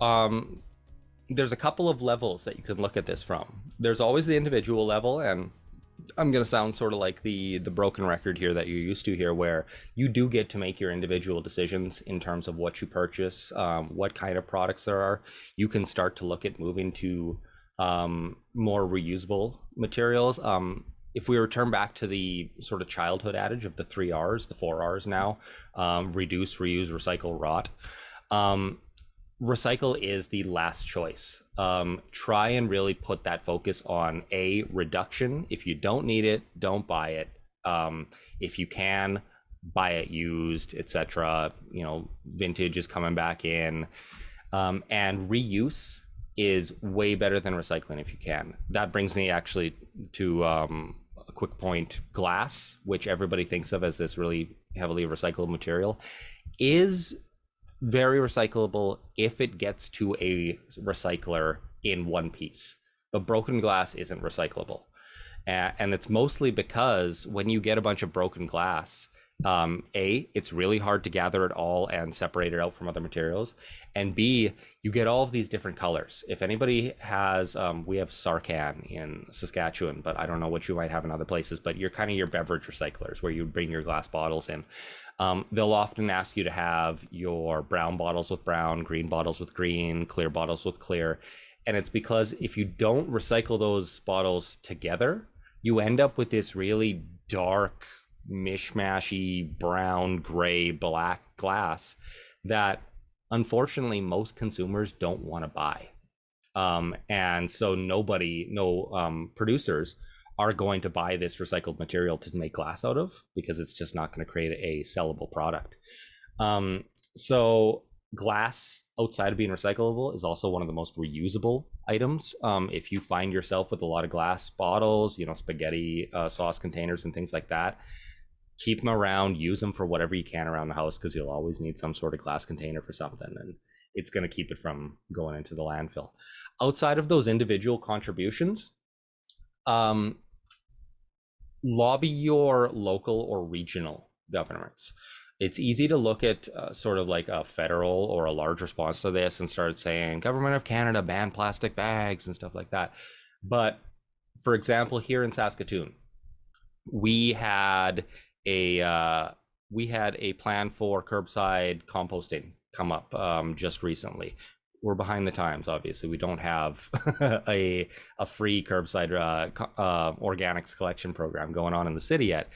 Um, there's a couple of levels that you can look at this from. There's always the individual level, and I'm going to sound sort of like the broken record here that you're used to here, where you do get to make your individual decisions in terms of what you purchase, what kind of products there are. You can start to look at moving to more reusable materials. If we return back to the sort of childhood adage of the 3 R's, the 4 R's now, reduce, reuse, recycle, rot. Recycle is the last choice. Try and really put that focus on a reduction. If you don't need it, don't buy it. If you can, buy it used, etc. You know, vintage is coming back in, and reuse is way better than recycling if you can. That brings me actually to a quick point. Glass, which everybody thinks of as this really heavily recyclable material, is very recyclable if it gets to a recycler in one piece. But broken glass isn't recyclable. And it's mostly because when you get a bunch of broken glass, A, it's really hard to gather it all and separate it out from other materials. And B, you get all of these different colors. If anybody has, we have Sarcan in Saskatchewan, but I don't know what you might have in other places, but you're kind of your beverage recyclers where you bring your glass bottles in. They'll often ask you to have your brown bottles with brown, green bottles with green, clear bottles with clear. And it's because if you don't recycle those bottles together, you end up with this really dark, mishmashy, brown, gray, black glass that unfortunately most consumers don't want to buy. And so no producers are going to buy this recycled material to make glass out of, because it's just not going to create a sellable product. So glass, outside of being recyclable, is also one of the most reusable items. If you find yourself with a lot of glass bottles, you know, spaghetti sauce containers and things like that, keep them around, use them for whatever you can around the house, because you'll always need some sort of glass container for something, and it's going to keep it from going into the landfill. Outside of those individual contributions, lobby your local or regional governments. It's easy to look at sort of like a federal or a large response to this and start saying, Government of Canada, ban plastic bags and stuff like that. But for example, here in Saskatoon, we had a plan for curbside composting come up just recently. We're behind the times, obviously. We don't have a free curbside organics collection program going on in the city yet.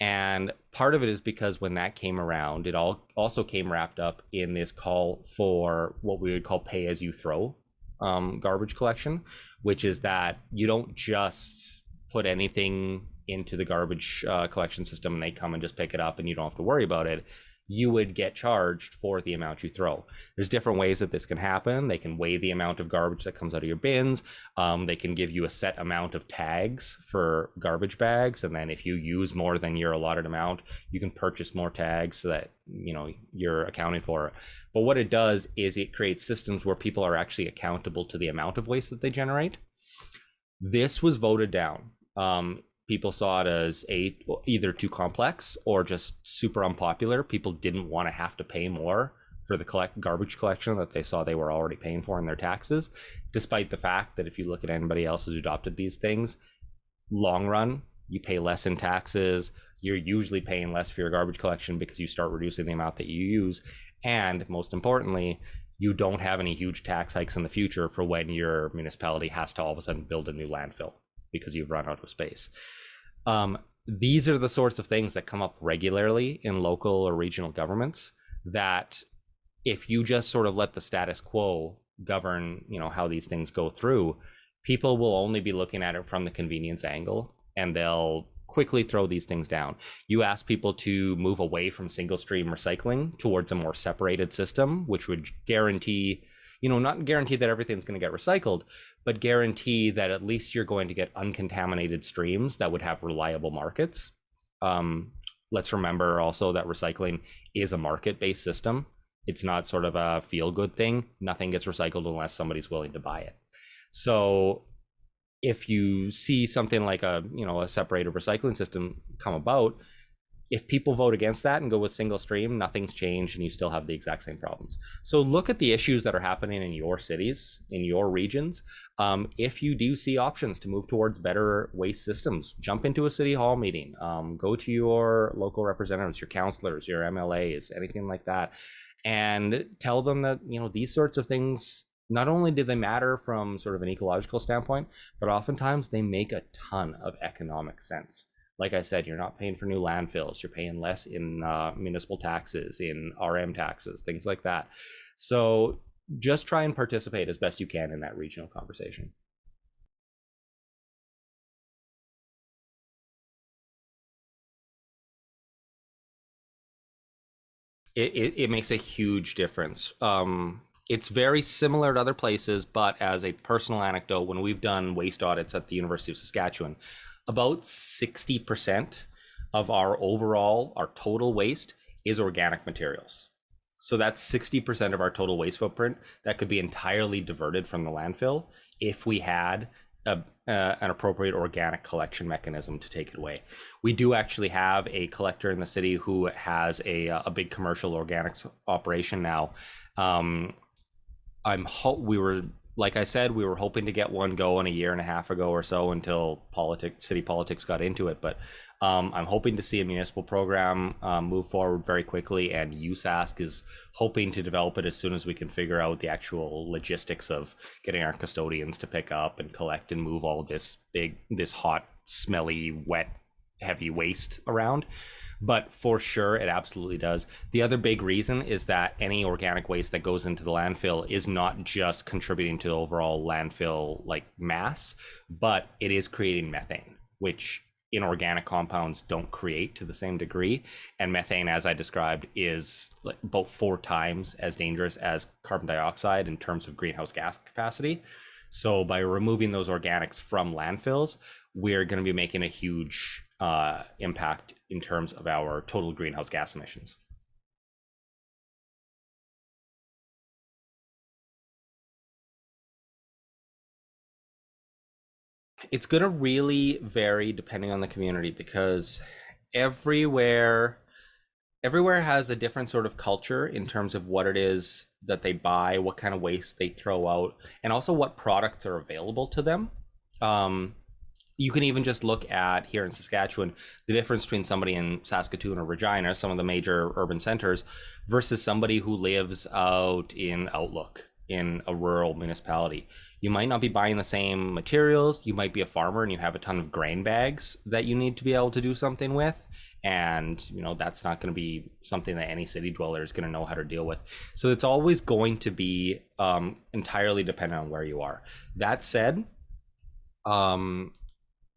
And part of it is because when that came around, it also came wrapped up in this call for what we would call pay as you throw garbage collection, which is that you don't just put anything into the garbage collection system and they come and just pick it up and you don't have to worry about it. You would get charged for the amount you throw. There's different ways that this can happen. They can weigh the amount of garbage that comes out of your bins. They can give you a set amount of tags for garbage bags. And then if you use more than your allotted amount, you can purchase more tags so that, you know, you're accounting for it. But what it does is it creates systems where people are actually accountable to the amount of waste that they generate. This was voted down. People saw it as either too complex or just super unpopular. People didn't want to have to pay more for the garbage collection that they saw they were already paying for in their taxes, despite the fact that if you look at anybody else who's adopted these things, long run, you pay less in taxes. You're usually paying less for your garbage collection because you start reducing the amount that you use. And most importantly, you don't have any huge tax hikes in the future for when your municipality has to all of a sudden build a new landfill because you've run out of space. These are the sorts of things that come up regularly in local or regional governments that if you just sort of let the status quo govern, you know, how these things go through, people will only be looking at it from the convenience angle and they'll quickly throw these things down. You ask people to move away from single stream recycling towards a more separated system, which would guarantee, you know, not guarantee that everything's going to get recycled, but guarantee that at least you're going to get uncontaminated streams that would have reliable markets. Let's remember also that recycling is a market-based system. It's not sort of a feel-good thing. Nothing gets recycled unless somebody's willing to buy it. So if you see something like a separated recycling system come about, If people vote against that and go with single stream, nothing's changed and you still have the exact same problems. So look at the issues that are happening in your cities, in your regions. If you do see options to move towards better waste systems, jump into a city hall meeting, go to your local representatives, your councillors, your MLAs, anything like that, and tell them that, you know, these sorts of things, not only do they matter from sort of an ecological standpoint, but oftentimes they make a ton of economic sense. Like I said, you're not paying for new landfills. You're paying less in municipal taxes, in RM taxes, things like that. So just try and participate as best you can in that regional conversation. It makes a huge difference. It's very similar to other places, but as a personal anecdote, when we've done waste audits at the University of Saskatchewan, about 60% of our total waste is organic materials. So that's 60% of our total waste footprint that could be entirely diverted from the landfill if we had an appropriate organic collection mechanism to take it away. We do actually have a collector in the city who has a big commercial organics operation now. We were, like I said, we were hoping to get one going a year and a half ago or so until city politics got into it. But I'm hoping to see a municipal program move forward very quickly, and USask is hoping to develop it as soon as we can figure out the actual logistics of getting our custodians to pick up and collect and move all this hot, smelly, wet, heavy waste around. But for sure, it absolutely does. The other big reason is that any organic waste that goes into the landfill is not just contributing to the overall landfill like mass, but it is creating methane, which inorganic compounds don't create to the same degree. And methane, as I described, is like about 4 times as dangerous as carbon dioxide in terms of greenhouse gas capacity. So by removing those organics from landfills, we're going to be making a huge impact in terms of our total greenhouse gas emissions. It's going to really vary depending on the community, because everywhere has a different sort of culture in terms of what it is that they buy, what kind of waste they throw out, and also what products are available to them. You can even just look at here in Saskatchewan, the difference between somebody in Saskatoon or Regina, some of the major urban centers, versus somebody who lives out in Outlook in a rural municipality. You might not be buying the same materials. You might be a farmer and you have a ton of grain bags that you need to be able to do something with. And, you know, that's not going to be something that any city dweller is going to know how to deal with. So it's always going to be entirely dependent on where you are. That said,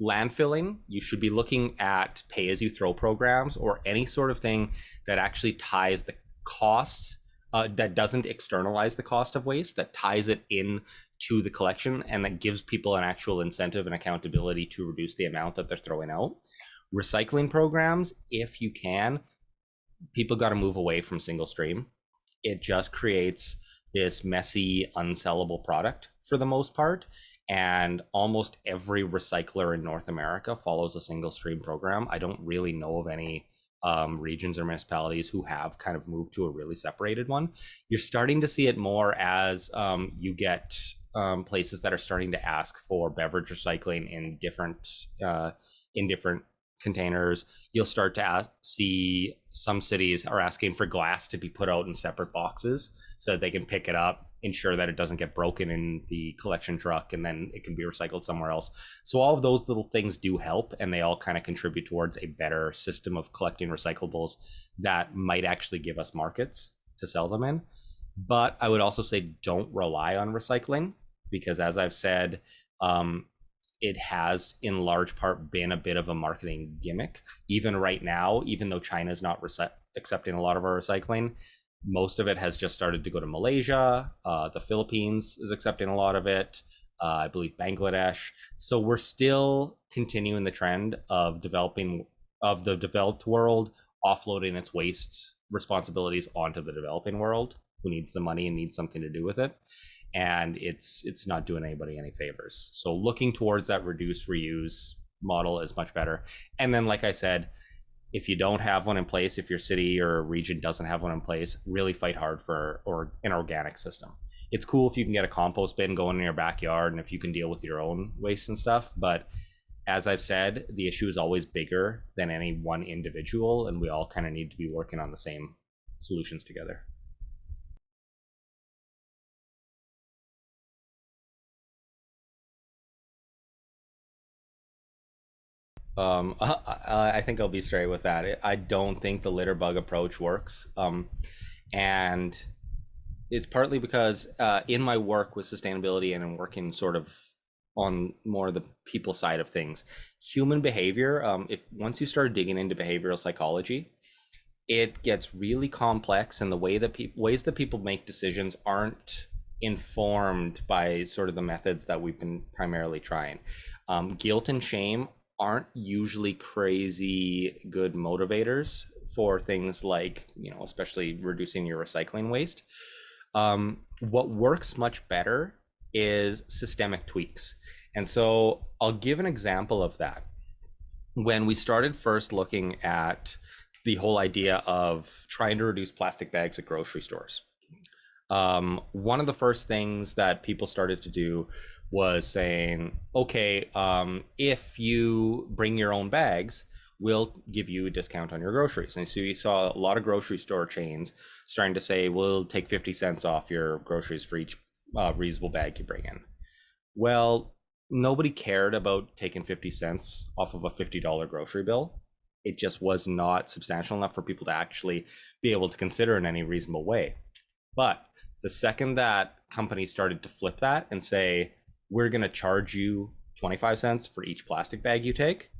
landfilling, you should be looking at pay-as-you-throw programs or any sort of thing that actually ties the cost, that doesn't externalize the cost of waste, that ties it in to the collection, and that gives people an actual incentive and accountability to reduce the amount that they're throwing out. Recycling programs, if you can, people got to move away from single stream. It just creates this messy, unsellable product for the most part. And almost every recycler in North America follows a single stream program. I don't really know of any regions or municipalities who have kind of moved to a really separated one. You're starting to see it more as you get places that are starting to ask for beverage recycling in different containers. You'll start to see some cities are asking for glass to be put out in separate boxes so that they can pick it up, ensure that it doesn't get broken in the collection truck, and then it can be recycled somewhere else. So all of those little things do help, and they all kind of contribute towards a better system of collecting recyclables that might actually give us markets to sell them in. But I would also say don't rely on recycling, because as I've said, it has in large part been a bit of a marketing gimmick. Even right now, even though China is not accepting a lot of our recycling, most of it has just started to go to Malaysia. The Philippines is accepting a lot of it. I believe Bangladesh. So we're still continuing the trend of the developed world offloading its waste responsibilities onto the developing world, who needs the money and needs something to do with it. And it's not doing anybody any favors. So looking towards that reduce reuse model is much better. And then, like I said, If you don't have one in place, if your city or region doesn't have one in place, really fight hard for an organic system. It's cool if you can get a compost bin going in your backyard and if you can deal with your own waste and stuff. But as I've said, the issue is always bigger than any one individual, and we all kind of need to be working on the same solutions together. I think I'll be straight with that. I don't think the litter bug approach works. And it's partly because in my work with sustainability and in working sort of on more the people side of things, human behavior, if once you start digging into behavioral psychology, it gets really complex, and the ways that people make decisions aren't informed by sort of the methods that we've been primarily trying. Guilt and shame aren't usually crazy good motivators for things like, especially reducing your recycling waste. What works much better is systemic tweaks. And so I'll give an example of that. When we started first looking at the whole idea of trying to reduce plastic bags at grocery stores, one of the first things that people started to do was saying, okay, if you bring your own bags, we'll give you a discount on your groceries. And so you saw a lot of grocery store chains starting to say, we'll take 50 cents off your groceries for each reusable bag you bring in. Well, nobody cared about taking 50 cents off of a $50 grocery bill. It just was not substantial enough for people to actually be able to consider in any reasonable way. But the second that companies started to flip that and say, we're going to charge you 25 cents for each plastic bag you take,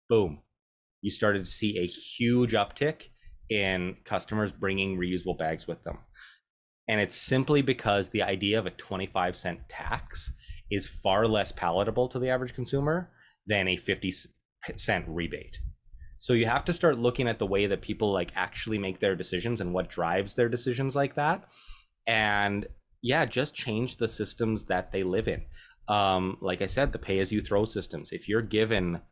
boom, you started to see a huge uptick in customers bringing reusable bags with them. And it's simply because the idea of a 25-cent tax is far less palatable to the average consumer than a 50-cent rebate. So you have to start looking at the way that people actually make their decisions and what drives their decisions like that. And yeah, just change the systems that they live in. Like I said, the pay-as-you-throw systems. If you're given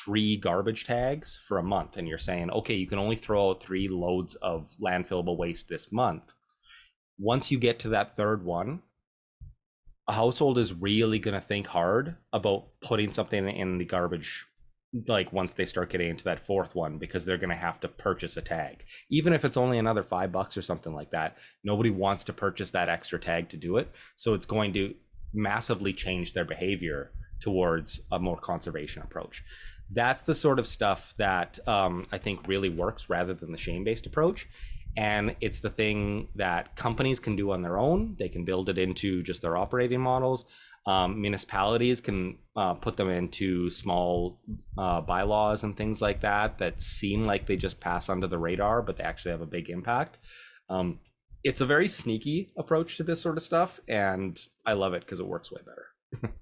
3 garbage tags for a month and you're saying, okay, you can only throw out 3 loads of landfillable waste this month, once you get to that third one, a household is really going to think hard about putting something in the garbage once they start getting into that fourth one, because they're going to have to purchase a tag, even if it's only another $5 or something like that. Nobody wants to purchase that extra tag to do it, so it's going to massively change their behavior towards a more conservation approach. That's the sort of stuff that I think really works rather than the shame-based approach. And it's the thing that companies can do on their own. They can build it into just their operating models. Municipalities can put them into small bylaws and things like that seem like they just pass under the radar, but they actually have a big impact. It's a very sneaky approach to this sort of stuff, and I love it because it works way better.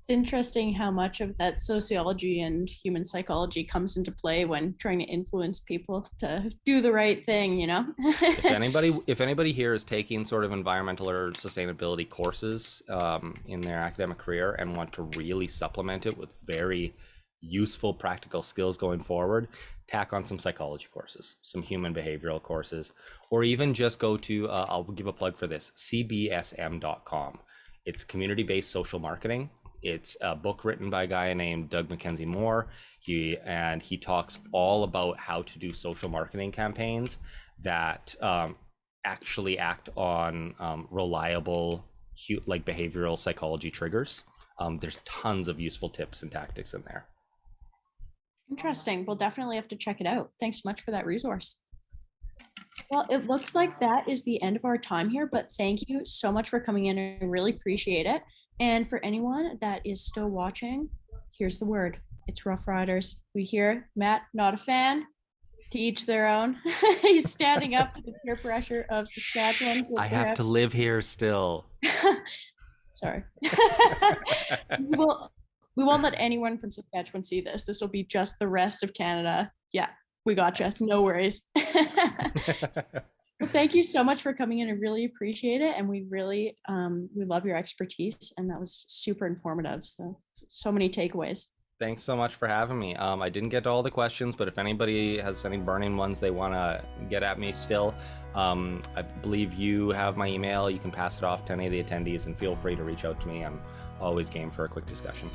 It's interesting how much of that sociology and human psychology comes into play when trying to influence people to do the right thing, If anybody here is taking sort of environmental or sustainability courses in their academic career and want to really supplement it with very useful practical skills going forward, tack on some psychology courses, some human behavioral courses, or even just go to, I'll give a plug for this, cbsm.com. It's community-based social marketing. It's a book written by a guy named Doug Mackenzie Moore. He talks all about how to do social marketing campaigns that actually act on reliable behavioral psychology triggers. There's tons of useful tips and tactics in there. Interesting. We'll definitely have to check it out. Thanks so much for that resource. Well, it looks like that is the end of our time here, but thank you so much for coming in. I really appreciate it. And for anyone that is still watching, here's the word. It's Rough Riders. We hear Matt, not a fan. To each their own. He's standing up to the peer pressure of Saskatchewan. I have to live here still. Sorry. We won't let anyone from Saskatchewan see this. This will be just the rest of Canada. Yeah, we gotcha. No worries. Well, thank you so much for coming in. I really appreciate it. And we really, we love your expertise. And that was super informative. So many takeaways. Thanks so much for having me. I didn't get to all the questions, but if anybody has any burning ones they want to get at me still, I believe you have my email. You can pass it off to any of the attendees and feel free to reach out to me. I'm always game for a quick discussion.